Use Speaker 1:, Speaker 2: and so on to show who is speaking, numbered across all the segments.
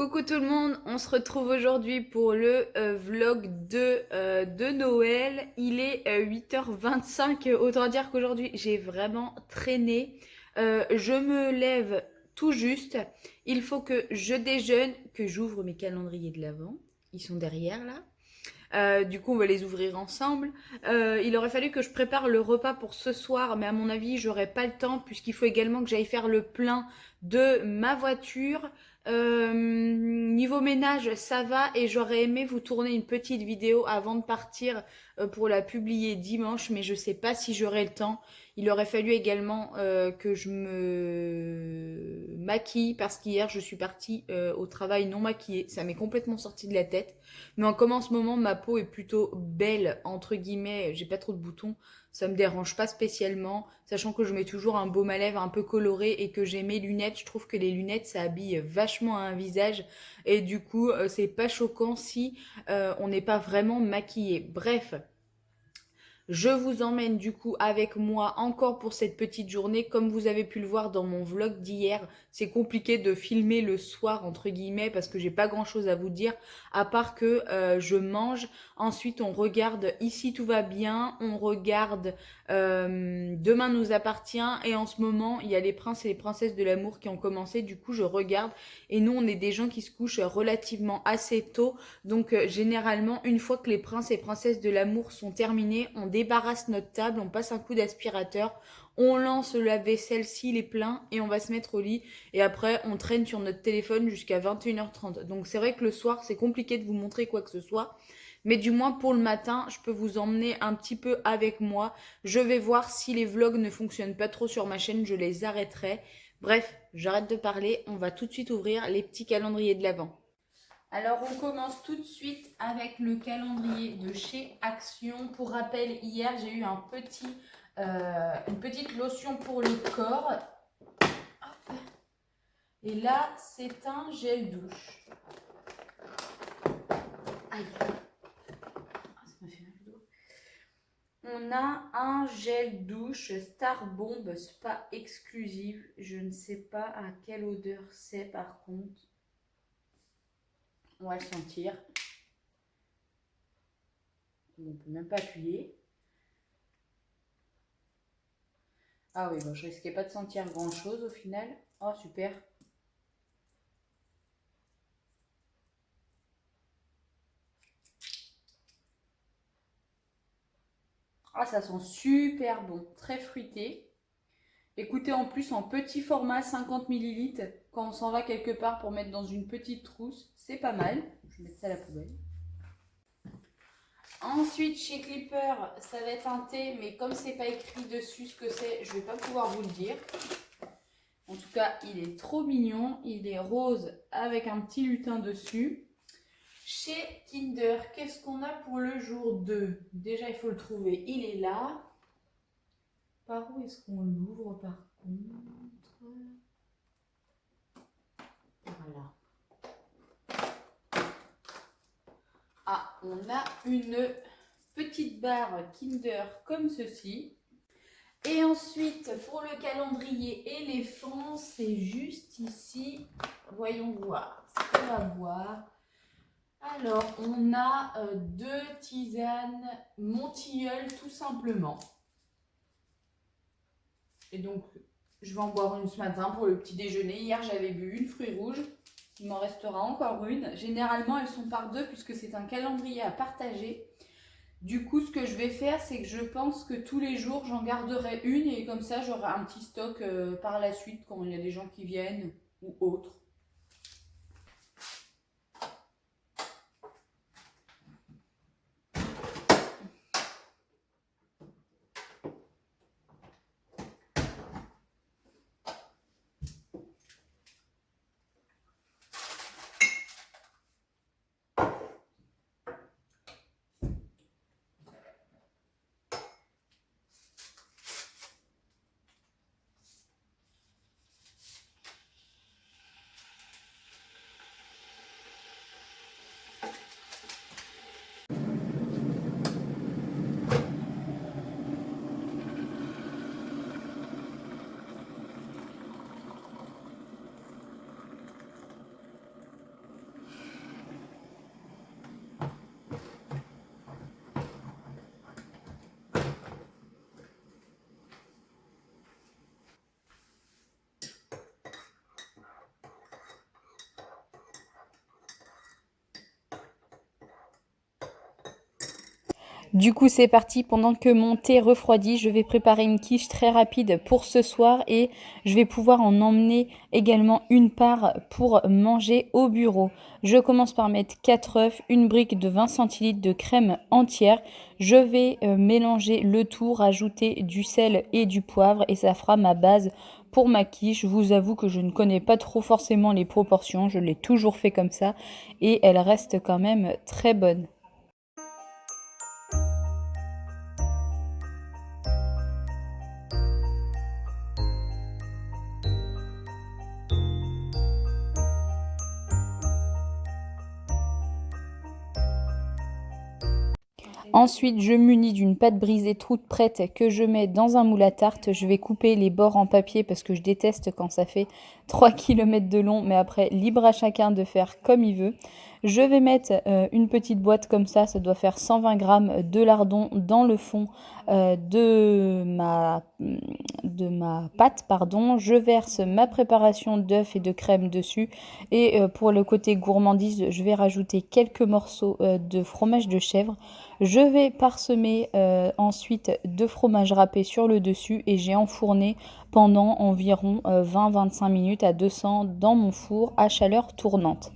Speaker 1: Coucou tout le monde, on se retrouve aujourd'hui pour le vlog de Noël. Il est 8h25, autant dire qu'aujourd'hui j'ai vraiment traîné. Je me lève tout juste. Il faut que je déjeune, que j'ouvre mes calendriers de l'Avent. Ils sont derrière là. Du coup, on va les ouvrir ensemble. Il aurait fallu que je prépare le repas pour ce soir, mais à mon avis, j'aurai pas le temps puisqu'il faut également que j'aille faire le plein de ma voiture. Niveau ménage, ça va et j'aurais aimé vous tourner une petite vidéo avant de partir pour la publier dimanche, mais je sais pas si j'aurai le temps. Il aurait fallu également que je me maquille parce qu'hier je suis partie au travail non maquillée. Ça m'est complètement sorti de la tête. Mais comme en ce moment ma peau est plutôt belle, entre guillemets, j'ai pas trop de boutons, ça me dérange pas spécialement, sachant que je mets toujours un baume à lèvres un peu coloré et que j'ai mes lunettes. Je trouve que les lunettes ça habille vachement un visage et du coup c'est pas choquant si on n'est pas vraiment maquillé. Bref, je vous emmène du coup avec moi encore pour cette petite journée. Comme vous avez pu le voir dans mon vlog d'hier, c'est compliqué de filmer le soir entre guillemets parce que j'ai pas grand chose à vous dire à part que je mange. Ensuite on regarde Ici tout va bien, on regarde Demain nous appartient et en ce moment il y a les princes et les princesses de l'amour qui ont commencé. Du coup je regarde et nous on est des gens qui se couchent relativement assez tôt. Donc généralement, une fois que les princes et princesses de l'amour sont terminés, on débarrasse notre table, on passe un coup d'aspirateur, on lance le lave-vaisselle s'il est plein et on va se mettre au lit. Et après, on traîne sur notre téléphone jusqu'à 21h30. Donc c'est vrai que le soir, c'est compliqué de vous montrer quoi que ce soit. Mais du moins pour le matin, je peux vous emmener un petit peu avec moi. Je vais voir si les vlogs ne fonctionnent pas trop sur ma chaîne, je les arrêterai. Bref, j'arrête de parler, on va tout de suite ouvrir les petits calendriers de l'Avent. Alors, on commence tout de suite avec le calendrier de chez Action. Pour rappel, hier, j'ai eu une petite lotion pour le corps. Hop. Et là, c'est un gel douche. Aïe. Ah, ça m'a fait mal au dos. On a un gel douche Star Bomb Spa exclusive. Je ne sais pas à quelle odeur c'est par contre. On va le sentir. On ne peut même pas appuyer. Ah oui, bon, je risquais pas de sentir grand chose au final. Oh, super. Ah, ça sent super bon, très fruité. Écoutez, en plus, en petit format, 50 millilitres, quand on s'en va quelque part pour mettre dans une petite trousse, c'est pas mal. Je vais mettre ça à la poubelle. Ensuite, chez Clipper, ça va être un thé, mais comme c'est pas écrit dessus ce que c'est, je vais pas pouvoir vous le dire. En tout cas, il est trop mignon. Il est rose avec un petit lutin dessus. Chez Kinder, qu'est-ce qu'on a pour le jour 2? Déjà, il faut le trouver. Il est là. Par où est-ce qu'on l'ouvre par contre? Voilà. Ah, on a une petite barre Kinder comme ceci. Et ensuite, pour le calendrier éléphant, c'est juste ici. Voyons voir ce qu'on va voir. Alors, on a deux tisanes Montilleul tout simplement. Et donc, je vais en boire une ce matin pour le petit déjeuner. Hier, j'avais bu une fruit rouge. Il m'en restera encore une. Généralement, elles sont par deux puisque c'est un calendrier à partager. Du coup, ce que je vais faire, c'est que je pense que tous les jours, j'en garderai une et comme ça, j'aurai un petit stock par la suite quand il y a des gens qui viennent ou autres. Du coup, c'est parti. Pendant que mon thé refroidit, je vais préparer une quiche très rapide pour ce soir et je vais pouvoir en emmener également une part pour manger au bureau. Je commence par mettre 4 œufs, une brique de 20 centilitres de crème entière. Je vais mélanger le tout, rajouter du sel et du poivre et ça fera ma base pour ma quiche. Je vous avoue que je ne connais pas trop forcément les proportions. Je l'ai toujours fait comme ça et elle reste quand même très bonne. Ensuite, je munis d'une pâte brisée toute prête que je mets dans un moule à tarte. Je vais couper les bords en papier parce que je déteste quand ça fait 3 km de long, mais après, libre à chacun de faire comme il veut. Je vais mettre une petite boîte comme ça doit faire 120 grammes de lardons dans le fond de ma pâte. Pardon. Je verse ma préparation d'œufs et de crème dessus. Et pour le côté gourmandise, je vais rajouter quelques morceaux de fromage de chèvre. Je vais parsemer ensuite de fromage râpé sur le dessus et j'ai enfourné pendant environ 20-25 minutes à 200 dans mon four à chaleur tournante.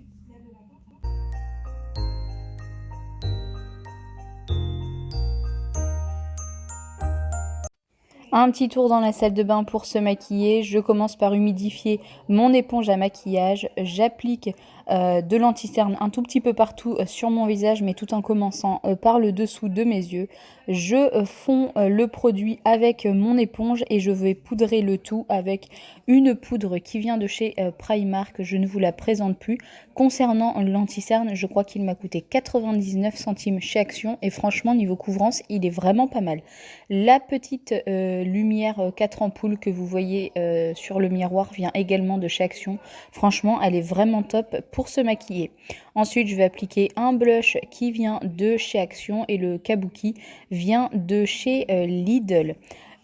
Speaker 1: Un petit tour dans la salle de bain pour se maquiller. Je commence par humidifier mon éponge à maquillage. J'applique de l'anti-cerne un tout petit peu partout sur mon visage, mais tout en commençant par le dessous de mes yeux. Je fonds le produit avec mon éponge et je vais poudrer le tout avec une poudre qui vient de chez Primark. Je ne vous la présente plus. Concernant l'anti-cerne, je crois qu'il m'a coûté 99 centimes chez Action et franchement, niveau couvrance, il est vraiment pas mal. La petite lumière 4 ampoules que vous voyez sur le miroir vient également de chez Action. Franchement, elle est vraiment top pour se maquiller. Ensuite, je vais appliquer un blush qui vient de chez Action et le Kabuki vient de chez Lidl.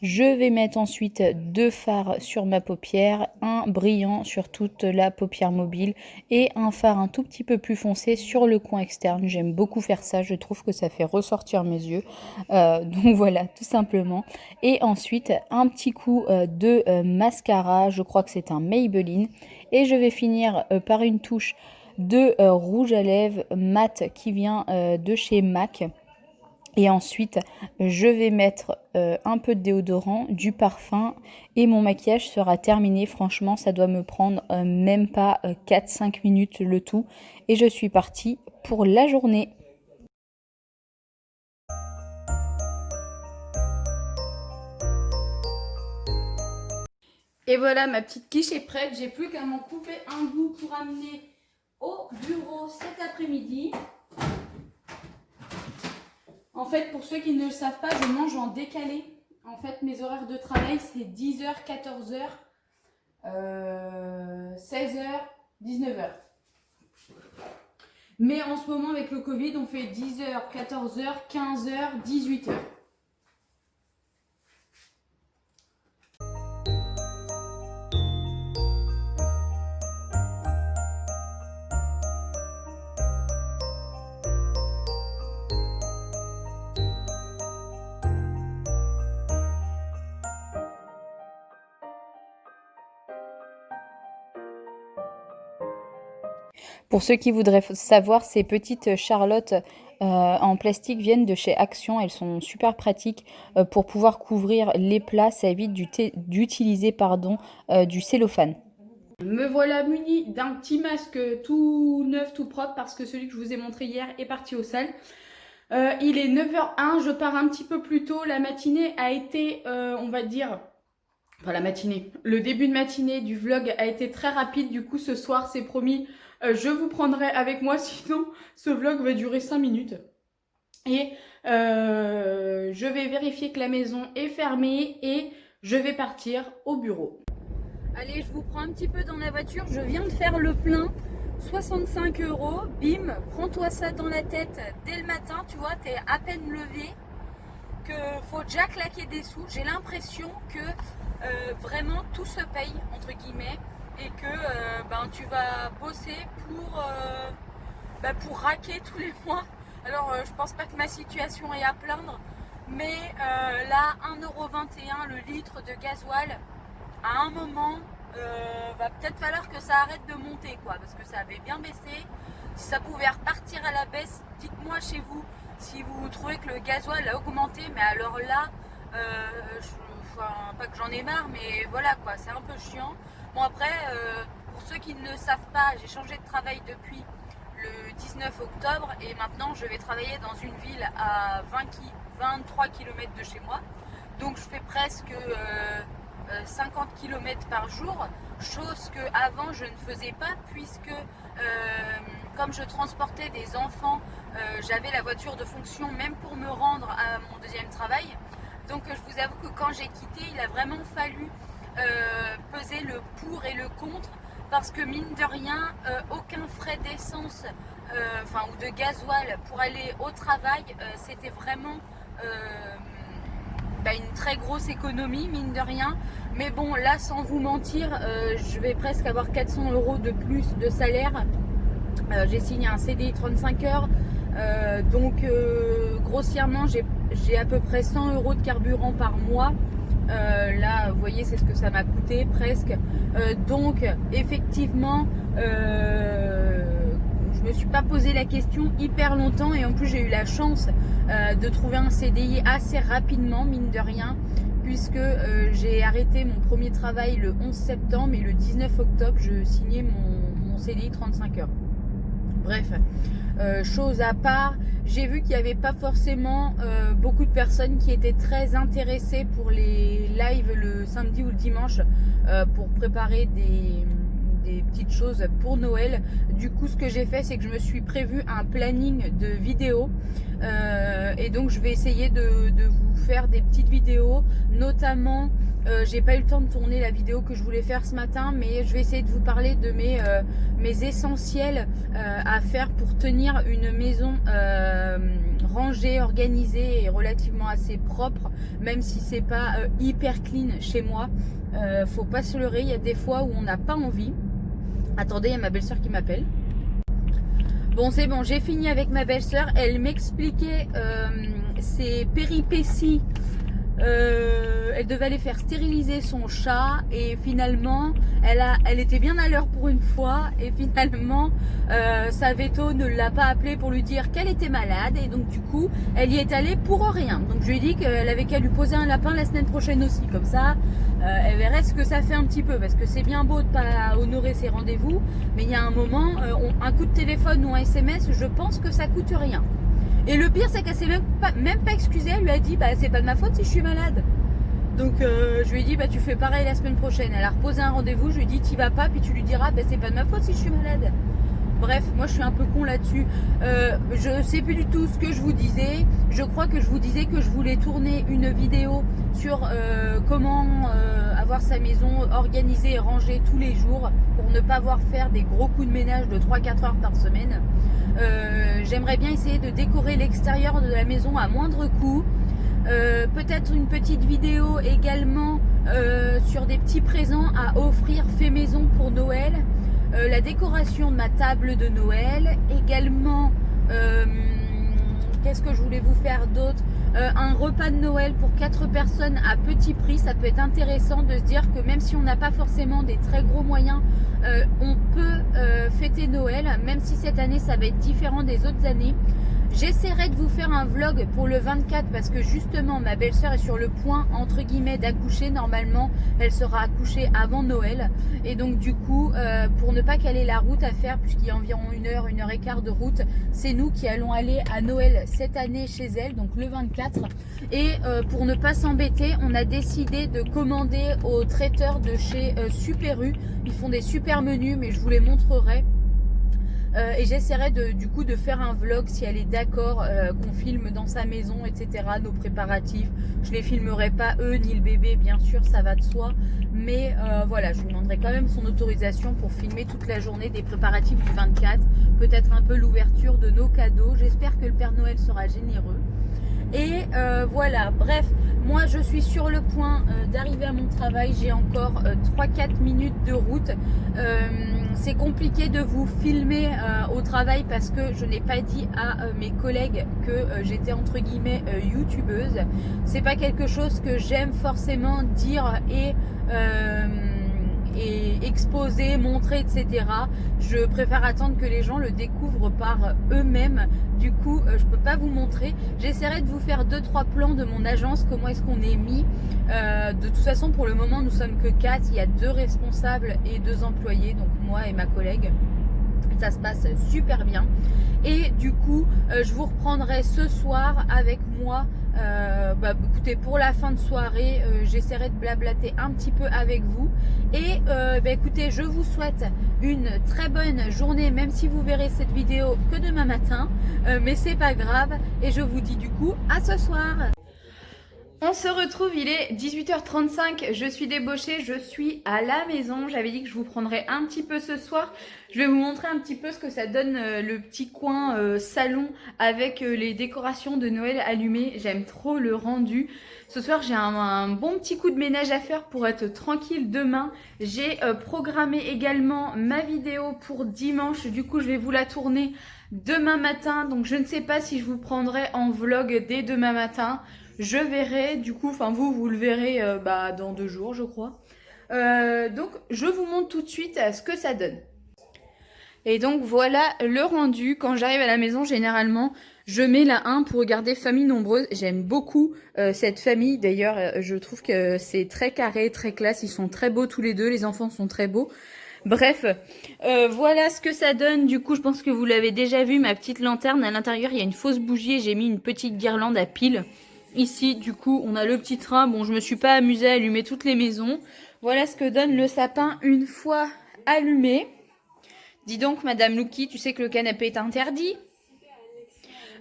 Speaker 1: Je vais mettre ensuite 2 fards sur ma paupière, un brillant sur toute la paupière mobile et un fard un tout petit peu plus foncé sur le coin externe. J'aime beaucoup faire ça, je trouve que ça fait ressortir mes yeux. Donc voilà, tout simplement. Et ensuite, un petit coup de mascara, je crois que c'est un Maybelline. Et je vais finir par une touche de rouge à lèvres mat qui vient de chez MAC. Et ensuite, je vais mettre un peu de déodorant, du parfum et mon maquillage sera terminé. Franchement, ça doit me prendre même pas 4-5 minutes le tout. Et je suis partie pour la journée. Et voilà, ma petite quiche est prête. J'ai plus qu'à m'en couper un bout pour amener au bureau cet après-midi. En fait, pour ceux qui ne le savent pas, je mange en décalé. En fait, mes horaires de travail, c'est 10h, 14h, 16h, 19h. Mais en ce moment, avec le Covid, on fait 10h, 14h, 15h, 18h. Pour ceux qui voudraient savoir, ces petites charlottes en plastique viennent de chez Action. Elles sont super pratiques pour pouvoir couvrir les plats. Ça évite d'utiliser du cellophane. Me voilà muni d'un petit masque tout neuf, tout propre, parce que celui que je vous ai montré hier est parti au sale. Il est 9h01, je pars un petit peu plus tôt. La matinée a été, on va dire... Enfin, la matinée. Le début de matinée du vlog a été très rapide. Du coup, ce soir, c'est promis, je vous prendrai avec moi. Sinon, ce vlog va durer 5 minutes. Et je vais vérifier que la maison est fermée et je vais partir au bureau. Allez, je vous prends un petit peu dans la voiture. Je viens de faire le plein. 65 €. Bim, prends-toi ça dans la tête dès le matin. Tu vois, t'es à peine levé. Que faut déjà claquer des sous. J'ai l'impression que vraiment tout se paye entre guillemets et que tu vas bosser pour raquer tous les mois Alors je pense pas que ma situation est à plaindre, mais là 1,21 € le litre de gasoil, à un moment va peut-être falloir que ça arrête de monter quoi, parce que ça avait bien baissé. Si ça pouvait repartir à la baisse, dites-moi chez vous si vous trouvez que le gasoil a augmenté, mais alors là, enfin, pas que j'en ai marre, mais voilà quoi, c'est un peu chiant. Bon après, pour ceux qui ne le savent pas, j'ai changé de travail depuis le 19 octobre et maintenant je vais travailler dans une ville à 23 km de chez moi. Donc je fais presque 50 km par jour, chose que avant je ne faisais pas puisque comme je transportais des enfants, j'avais la voiture de fonction même pour me rendre à mon deuxième travail. Donc je vous avoue que quand j'ai quitté, il a vraiment fallu peser le pour et le contre parce que mine de rien, aucun frais d'essence ou de gasoil pour aller au travail, c'était vraiment une très grosse économie mine de rien. Mais bon là sans vous mentir, je vais presque avoir 400 € de plus de salaire. J'ai signé un CDI 35 heures, donc grossièrement j'ai à peu près 100 € de carburant par mois. Là vous voyez c'est ce que ça m'a coûté presque, donc effectivement je me suis pas posé la question hyper longtemps et en plus j'ai eu la chance de trouver un CDI assez rapidement mine de rien, puisque j'ai arrêté mon premier travail le 11 septembre et le 19 octobre je signais mon CDI 35 heures. Bref, chose à part, j'ai vu qu'il n'y avait pas forcément beaucoup de personnes qui étaient très intéressées pour les lives le samedi ou le dimanche pour préparer des petites choses pour Noël. Du coup, ce que j'ai fait, c'est que je me suis prévu un planning de vidéos et donc je vais essayer de vous faire des petites vidéos, notamment j'ai pas eu le temps de tourner la vidéo que je voulais faire ce matin, mais je vais essayer de vous parler de mes essentiels à faire pour tenir une maison rangée, organisée et relativement assez propre, même si c'est pas hyper clean chez moi. Faut pas se leurrer, il y a des fois où on n'a pas envie. Attendez, il y a ma belle-sœur qui m'appelle. Bon, c'est bon, j'ai fini avec ma belle-sœur. Elle m'expliquait ses péripéties. Elle devait aller faire stériliser son chat et finalement elle était bien à l'heure pour une fois et finalement sa veto ne l'a pas appelée pour lui dire qu'elle était malade et donc du coup elle y est allée pour rien. Donc je lui ai dit qu'elle avait qu'à lui poser un lapin la semaine prochaine aussi, comme ça elle verrait ce que ça fait un petit peu, parce que c'est bien beau de pas honorer ses rendez-vous, mais il y a un moment un coup de téléphone ou un SMS, je pense que ça coûte rien. Et le pire, c'est qu'elle s'est même pas excusée. Elle lui a dit c'est pas de ma faute si je suis malade. Donc je lui ai dit tu fais pareil la semaine prochaine. Elle a reposé un rendez-vous. Je lui ai dit t'y vas pas, puis tu lui diras c'est pas de ma faute si je suis malade. Bref, moi je suis un peu con là-dessus. Je sais plus du tout ce que je vous disais. Je crois que je vous disais que je voulais tourner une vidéo sur comment avoir sa maison organisée et rangée tous les jours pour ne pas avoir faire des gros coups de ménage de 3-4 heures par semaine. J'aimerais bien essayer de décorer l'extérieur de la maison à moindre coût. Peut-être une petite vidéo également sur des petits présents à offrir fait maison pour Noël. La décoration de ma table de Noël. Également, qu'est-ce que je voulais vous faire d'autre, un repas de Noël pour 4 personnes à petit prix. Ça peut être intéressant de se dire que même si on n'a pas forcément des très gros moyens, on peut fêter Noël, même si cette année ça va être différent des autres années. J'essaierai de vous faire un vlog pour le 24 parce que justement ma belle-sœur est sur le point entre guillemets d'accoucher. Normalement elle sera accouchée avant Noël et donc du coup pour ne pas caler la route à faire, puisqu'il y a environ 1 heure et quart de route, c'est nous qui allons aller à Noël cette année chez elle, donc le 24. Et pour ne pas s'embêter, on a décidé de commander au traiteur de chez Super U. Ils font des super menus, mais je vous les montrerai. Et j'essaierai du coup de faire un vlog si elle est d'accord, qu'on filme dans sa maison, etc. Nos préparatifs. Je les filmerai pas eux ni le bébé, bien sûr, ça va de soi. Mais voilà, je lui demanderai quand même son autorisation pour filmer toute la journée des préparatifs du 24. Peut-être un peu l'ouverture de nos cadeaux. J'espère que le Père Noël sera généreux. Et voilà, bref, moi je suis sur le point d'arriver à mon travail. J'ai encore 3-4 minutes de route. C'est compliqué de vous filmer au travail parce que je n'ai pas dit à mes collègues que j'étais entre guillemets youtubeuse. C'est pas quelque chose que j'aime forcément dire et exposer, montrer, etc. Je préfère attendre que les gens le découvrent par eux-mêmes. Du coup, je peux pas vous montrer. J'essaierai de vous faire 2-3 plans de mon agence, comment est-ce qu'on est mis. De toute façon, pour le moment, nous sommes que 4. Il y a 2 responsables et 2 employés, donc moi et ma collègue. Ça se passe super bien. Et du coup, je vous reprendrai ce soir avec moi. Écoutez, pour la fin de soirée, j'essaierai de blablater un petit peu avec vous. Et écoutez, je vous souhaite une très bonne journée, même si vous verrez cette vidéo que demain matin. Mais c'est pas grave. Et je vous dis du coup à ce soir. On se retrouve, il est 18h35, je suis débauchée, je suis à la maison. J'avais dit que je vous prendrais un petit peu ce soir. Je vais vous montrer un petit peu ce que ça donne le petit coin salon avec les décorations de Noël allumées. J'aime trop le rendu. Ce soir, j'ai un bon petit coup de ménage à faire pour être tranquille demain. J'ai programmé également ma vidéo pour dimanche. Du coup, je vais vous la tourner demain matin. Donc, je ne sais pas si je vous prendrai en vlog dès demain matin. Je verrai, du coup, enfin vous le verrez dans 2 jours, je crois. Donc, je vous montre tout de suite ce que ça donne. Et donc, voilà le rendu. Quand j'arrive à la maison, généralement, je mets la 1 pour regarder Famille Nombreuse. J'aime beaucoup cette famille. D'ailleurs, je trouve que c'est très carré, très classe. Ils sont très beaux tous les deux. Les enfants sont très beaux. Bref, voilà ce que ça donne. Du coup, je pense que vous l'avez déjà vu, ma petite lanterne. À l'intérieur, il y a une fausse bougie et j'ai mis une petite guirlande à piles. Ici, du coup, on a le petit train. Bon, je me suis pas amusée à allumer toutes les maisons. Voilà ce que donne le sapin une fois allumé. Dis donc, Madame Louki, tu sais que le canapé est interdit?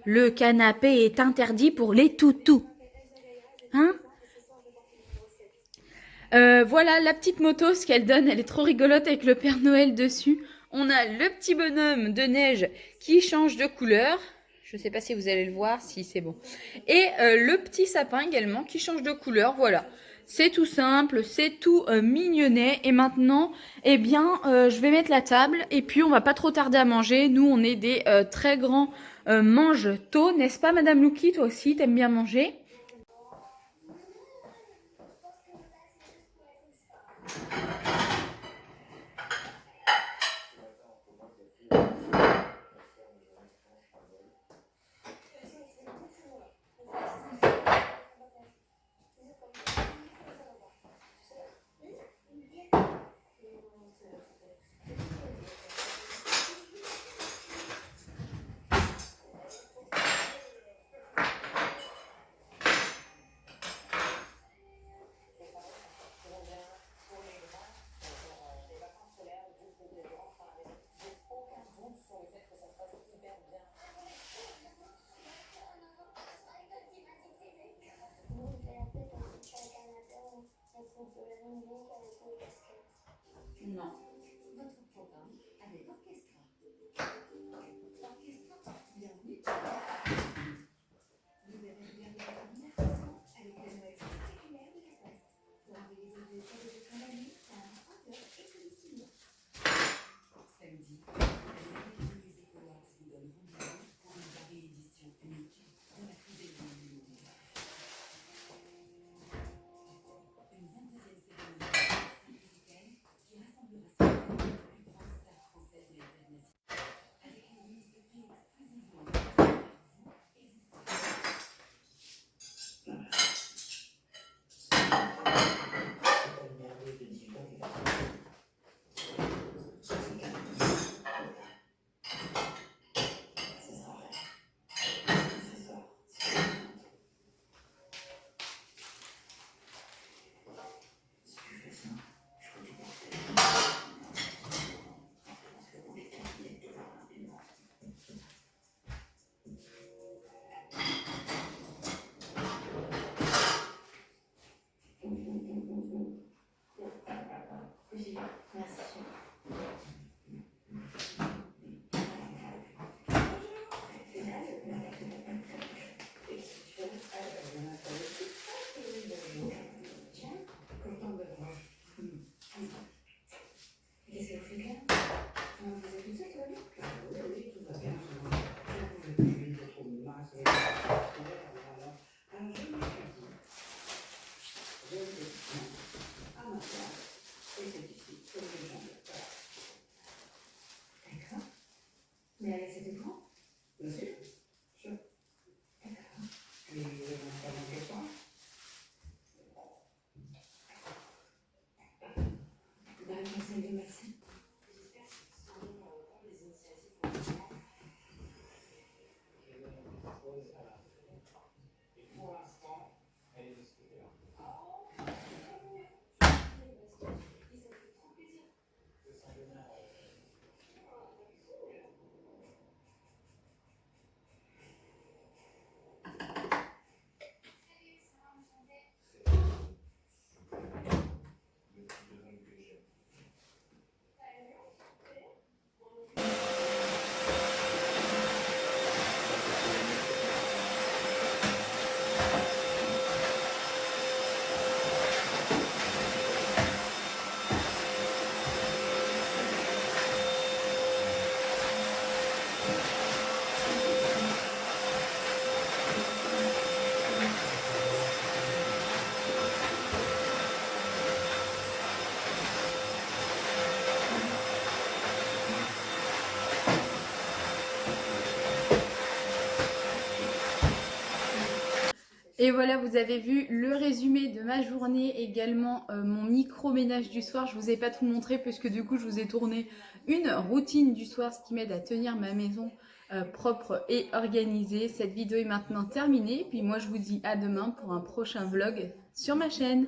Speaker 1: Le canapé est interdit pour les toutous. Hein? Voilà la petite moto, ce qu'elle donne, elle est trop rigolote avec le Père Noël dessus. On a le petit bonhomme de neige qui change de couleur. Je ne sais pas si vous allez le voir, si c'est bon. Et le petit sapin également qui change de couleur, voilà. C'est tout simple, c'est tout mignonnet. Et maintenant, eh bien, je vais mettre la table et puis on va pas trop tarder à manger. Nous, on est des très grands mange-tôt, n'est-ce pas Madame Louki? Toi aussi, t'aimes bien manger? Non.
Speaker 2: Mais c'était quand? Bien sûr. Sûr. D'accord. Mais pendant quel temps? Mademoiselle de Massy. J'espère que ce sont les initiatives fonctionnelles. Et pour l'instant, elle est discutée. Ça fait trop plaisir. C'est simplement.
Speaker 1: Et voilà, vous avez vu le résumé de ma journée, également mon micro-ménage du soir. Je vous ai pas tout montré puisque du coup, je vous ai tourné une routine du soir, ce qui m'aide à tenir ma maison propre et organisée. Cette vidéo est maintenant terminée. Puis moi, je vous dis à demain pour un prochain vlog sur ma chaîne.